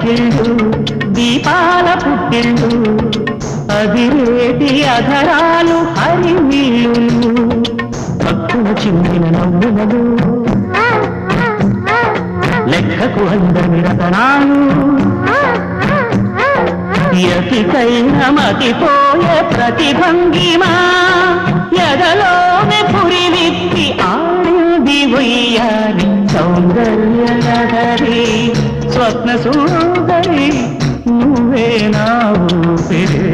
వాకిళ్ళు దీపాల పుట్టిళ్ళు అదిరేటి అధరాలు హరిమిల్లులు భక్తుల చిమ్మిన నవ్వులు లెక్కకు అందని రతనాలు యతికైన మతిపోయే ప్రతిభంగిమా ఎదలోనే పురి విప్పి ఆడింది వయ్యారి సౌందర్య నగరి స్వప్న సుందరి నువ్వే నా ఊపిరే